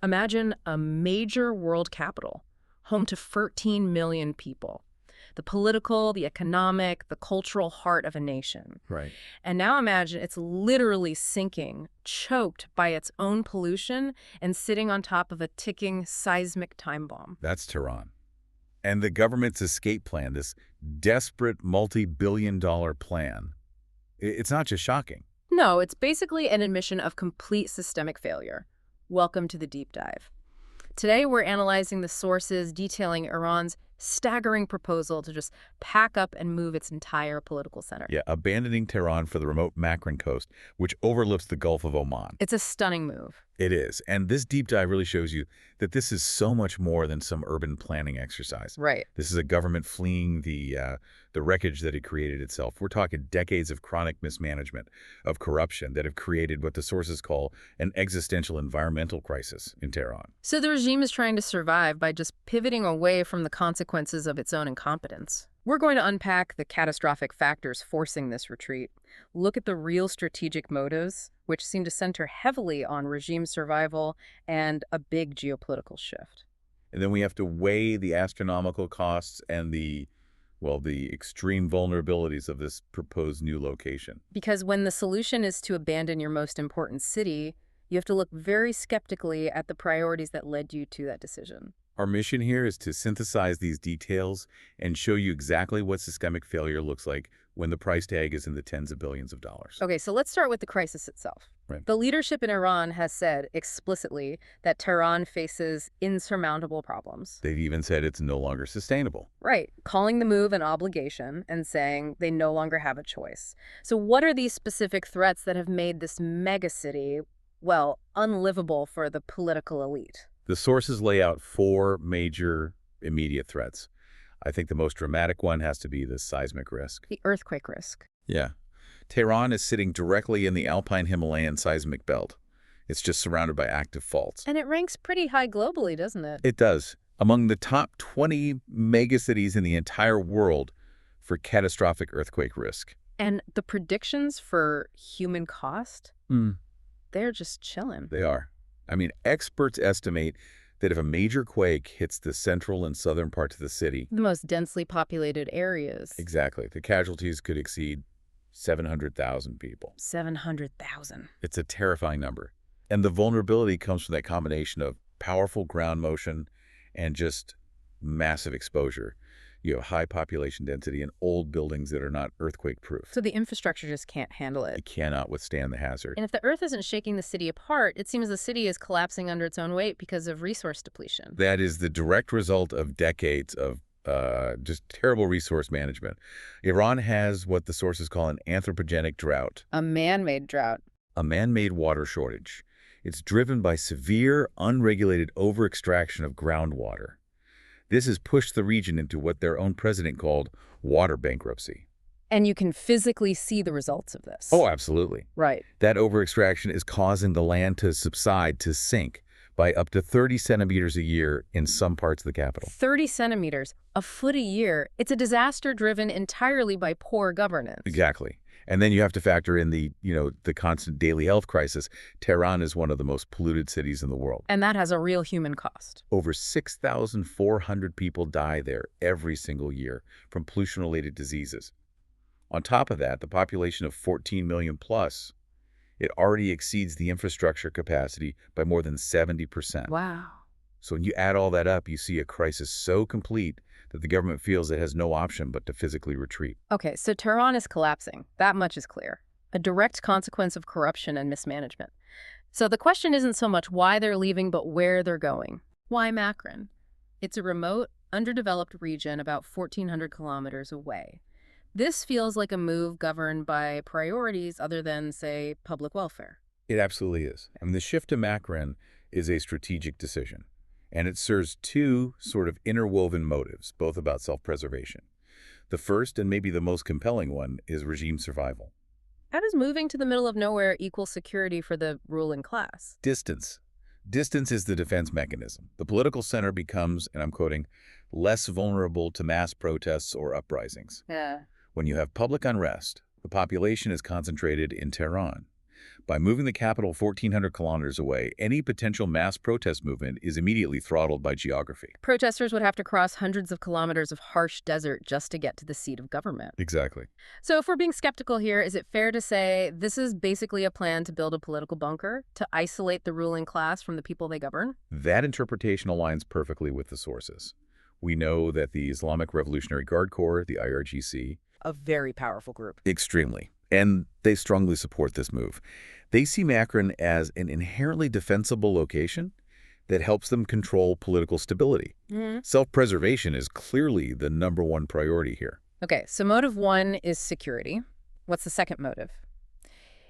Imagine a major world capital, home to 13 million people. The political, the economic, the cultural heart of a nation. Right. And now imagine it's literally sinking, choked by its own pollution, and sitting on top of a ticking seismic time bomb. That's Tehran. And the government's escape plan, this desperate multi-billion-dollar plan, it's not just shocking. No, it's basically an admission of complete systemic failure. Welcome to the deep dive. Today, we're analyzing the sources detailing Iran's staggering proposal to just pack up and move its entire political center. Yeah, abandoning Tehran for the remote Makran coast, which overlooks the Gulf of Oman. It's a stunning move. It is. And this deep dive really shows you that this is so much more than some urban planning exercise. Right. This is a government fleeing the wreckage that it created itself. We're talking decades of chronic mismanagement, of corruption that have created what the sources call an existential environmental crisis in Tehran. So the regime is trying to survive by just pivoting away from the consequences of its own incompetence. We're going to unpack the catastrophic factors forcing this retreat, look at the real strategic motives, which seem to center heavily on regime survival and a big geopolitical shift. And then we have to weigh the astronomical costs and the extreme vulnerabilities of this proposed new location. Because when the solution is to abandon your most important city, you have to look very skeptically at the priorities that led you to that decision. Our mission here is to synthesize these details and show you exactly what systemic failure looks like when the price tag is in the tens of billions of dollars. Okay, so let's start with the crisis itself. Right. The leadership in Iran has said explicitly that Tehran faces insurmountable problems. They've even said it's no longer sustainable. Right, calling the move an obligation and saying they no longer have a choice. So what are these specific threats that have made this megacity, well, unlivable for the political elite? The sources lay out 4 major immediate threats. I think the most dramatic one has to be the seismic risk. The earthquake risk. Yeah. Tehran is sitting directly in the Alpine Himalayan seismic belt. It's just surrounded by active faults. And it ranks pretty high globally, doesn't it? It does. Among the top 20 megacities in the entire world for catastrophic earthquake risk. And the predictions for human cost? They're just chilling. They are. I mean, experts estimate that if a major quake hits the central and southern parts of the city, The most densely populated areas. exactly, the casualties could exceed 700,000 people. 700,000. It's a terrifying number. And the vulnerability comes from that combination of powerful ground motion and just massive exposure. You have high population density and old buildings that are not earthquake-proof. So the infrastructure just can't handle it. It cannot withstand the hazard. And if the earth isn't shaking the city apart, it seems the city is collapsing under its own weight because of resource depletion. That is the direct result of decades of just terrible resource management. Iran has what the sources call an anthropogenic drought, A man-made drought. a man-made water shortage. It's driven by severe, unregulated overextraction of groundwater. This has pushed the region into what their own president called water bankruptcy. And you can physically see the results of this. Oh, absolutely. Right. That overextraction is causing the land to subside, to sink, by up to 30 centimeters a year in some parts of the capital. 30 centimeters, a foot a year. It's a disaster driven entirely by poor governance. Exactly. And then you have to factor in the constant daily health crisis. Tehran is one of the most polluted cities in the world. And that has a real human cost. Over 6,400 people die there every single year from pollution-related diseases. On top of that, the population of 14 million plus, it already exceeds the infrastructure capacity by more than 70%. Wow. So when you add all that up, you see a crisis so complete that the government feels it has no option but to physically retreat. Okay, so Tehran is collapsing. That much is clear. A direct consequence of corruption and mismanagement. So the question isn't so much why they're leaving, but where they're going. Why Makran? It's a remote, underdeveloped region about 1,400 kilometers away. This feels like a move governed by priorities other than, say, public welfare. It absolutely is. I mean, the shift to Makran is a strategic decision. And it serves 2 sort of interwoven motives, both about self-preservation. The first, and maybe the most compelling one, is regime survival. How does moving to the middle of nowhere equal security for the ruling class? Distance. Distance is the defense mechanism. The political center becomes, and I'm quoting, less vulnerable to mass protests or uprisings. Yeah. When you have public unrest, the population is concentrated in Tehran. By moving the capital 1,400 kilometers away, any potential mass protest movement is immediately throttled by geography. Protesters would have to cross hundreds of kilometers of harsh desert just to get to the seat of government. Exactly. So if we're being skeptical here, is it fair to say this is basically a plan to build a political bunker, to isolate the ruling class from the people they govern? That interpretation aligns perfectly with the sources. We know that the Islamic Revolutionary Guard Corps, the IRGC, A very powerful group. extremely, and they strongly support this move. They see Makran as an inherently defensible location that helps them control political stability. Self-preservation is clearly the #1 priority here. Okay, so motive one is security. What's the second motive?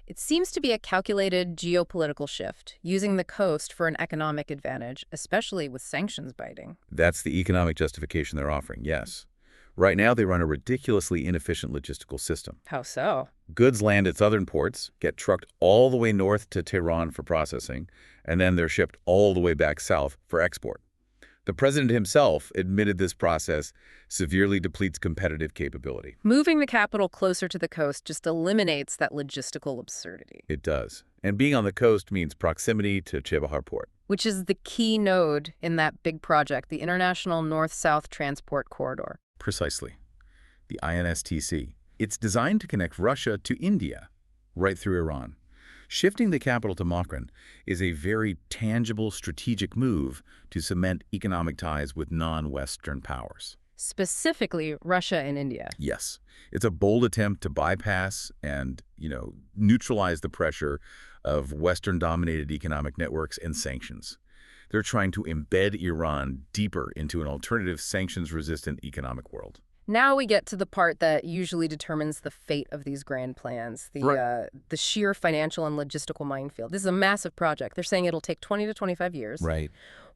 It seems to be a calculated geopolitical shift, using the coast for an economic advantage, especially with sanctions biting. That's the economic justification they're offering, yes. Right now, they run a ridiculously inefficient logistical system. How so? Goods land at southern ports, get trucked all the way north to Tehran for processing, and then they're shipped all the way back south for export. The president himself admitted this process severely depletes competitive capability. Moving the capital closer to the coast just eliminates that logistical absurdity, It does. And being on the coast means proximity to Chabahar port. which is the key node in that big project, the International North-South Transport Corridor. Precisely. The INSTC. It's designed to connect Russia to India, right through Iran. Shifting the capital to Makran is a very tangible strategic move to cement economic ties with non-Western powers. Specifically, Russia and India. Yes, it's a bold attempt to bypass and, neutralize the pressure of Western-dominated economic networks and sanctions. They're trying to embed Iran deeper into an alternative sanctions-resistant economic world. Now we get to the part that usually determines the fate of these grand plans, the sheer financial and logistical minefield. This is a massive project. They're saying it'll take 20 to 25 years. Right.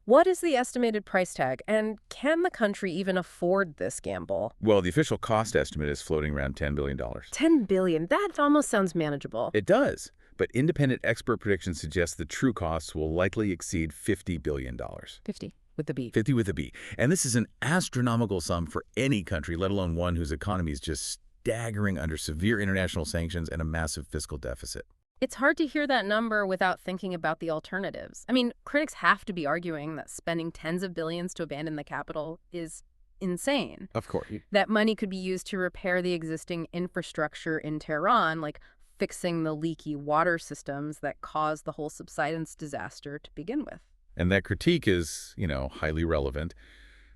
What is the estimated price tag, and can the country even afford this gamble? Well, the official cost estimate is floating around $10 billion. $10 billion. That almost sounds manageable. It does, but independent expert predictions suggest the true costs will likely exceed $50 billion. 50 with the B. 50 with a B. And this is an astronomical sum for any country, let alone one whose economy is just staggering under severe international sanctions and a massive fiscal deficit. It's hard to hear that number without thinking about the alternatives. I mean, critics have to be arguing that spending tens of billions to abandon the capital is insane. Of course. That money could be used to repair the existing infrastructure in Tehran, like fixing the leaky water systems that caused the whole subsidence disaster to begin with. And that critique is, highly relevant.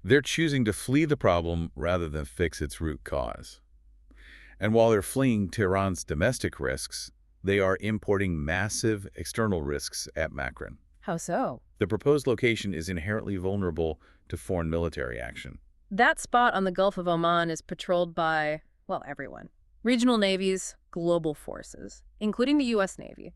They're choosing to flee the problem rather than fix its root cause. And while they're fleeing Tehran's domestic risks, they are importing massive external risks at Makran. How so? The proposed location is inherently vulnerable to foreign military action. That spot on the Gulf of Oman is patrolled by, everyone. Regional navies, global forces, including the U.S. Navy.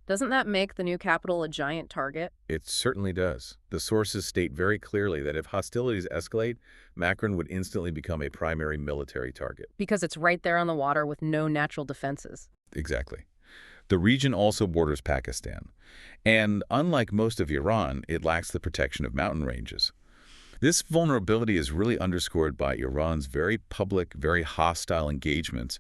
Doesn't that make the new capital a giant target? It certainly does. The sources state very clearly that if hostilities escalate, Makran would instantly become a primary military target. Because it's right there on the water with no natural defenses. Exactly. The region also borders Pakistan. And unlike most of Iran, it lacks the protection of mountain ranges. This vulnerability is really underscored by Iran's very public, very hostile engagements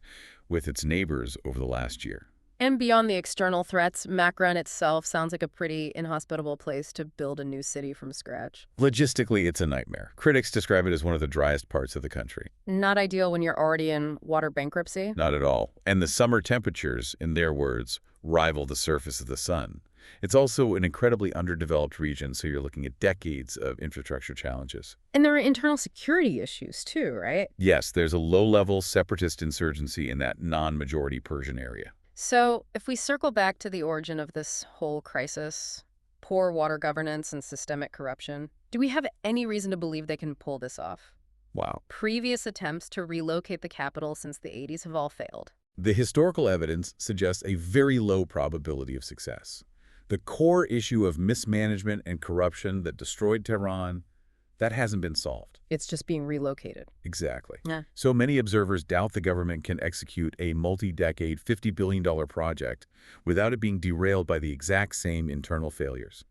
with its neighbors over the last year. And beyond the external threats, Makran itself sounds like a pretty inhospitable place to build a new city from scratch. Logistically, it's a nightmare. Critics describe it as one of the driest parts of the country. Not ideal when you're already in water bankruptcy. Not at all. And the summer temperatures, in their words, rival the surface of the sun. It's also an incredibly underdeveloped region, so you're looking at decades of infrastructure challenges. And there are internal security issues too, right? Yes, there's a low-level separatist insurgency in that non-majority Persian area. So if we circle back to the origin of this whole crisis, poor water governance and systemic corruption, do we have any reason to believe they can pull this off? Wow. Previous attempts to relocate the capital since the 80s have all failed. The historical evidence suggests a very low probability of success. The core issue of mismanagement and corruption that destroyed Tehran, that hasn't been solved. It's just being relocated. Exactly. Yeah. So many observers doubt the government can execute a multi-decade, $50 billion project without it being derailed by the exact same internal failures.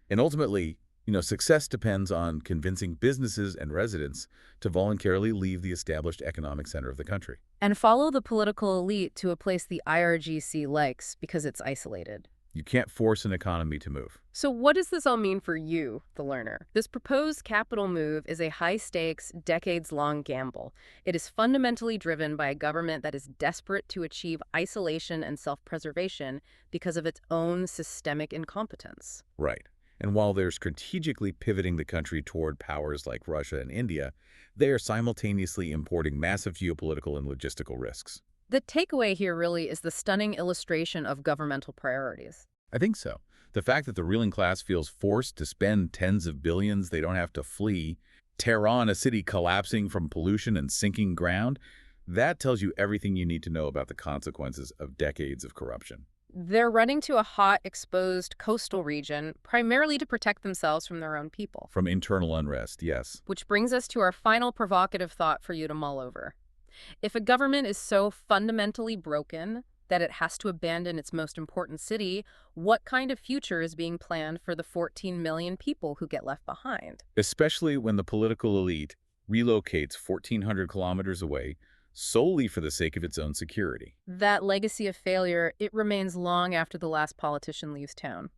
And ultimately, Success depends on convincing businesses and residents to voluntarily leave the established economic center of the country. And follow the political elite to a place the IRGC likes because it's isolated. You can't force an economy to move. So what does this all mean for you, the learner? This proposed capital move is a high-stakes, decades-long gamble. It is fundamentally driven by a government that is desperate to achieve isolation and self-preservation because of its own systemic incompetence. Right. And while they're strategically pivoting the country toward powers like Russia and India, they are simultaneously importing massive geopolitical and logistical risks. The takeaway here really is the stunning illustration of governmental priorities. I think so. The fact that the ruling class feels forced to spend tens of billions they don't have to flee, Tehran, a city collapsing from pollution and sinking ground, that tells you everything you need to know about the consequences of decades of corruption. They're running to a hot, exposed coastal region, primarily to protect themselves from their own people. From internal unrest, yes. Which brings us to our final provocative thought for you to mull over. If a government is so fundamentally broken that it has to abandon its most important city, what kind of future is being planned for the 14 million people who get left behind? Especially when the political elite relocates 1,400 kilometers away solely for the sake of its own security. That legacy of failure, it remains long after the last politician leaves town.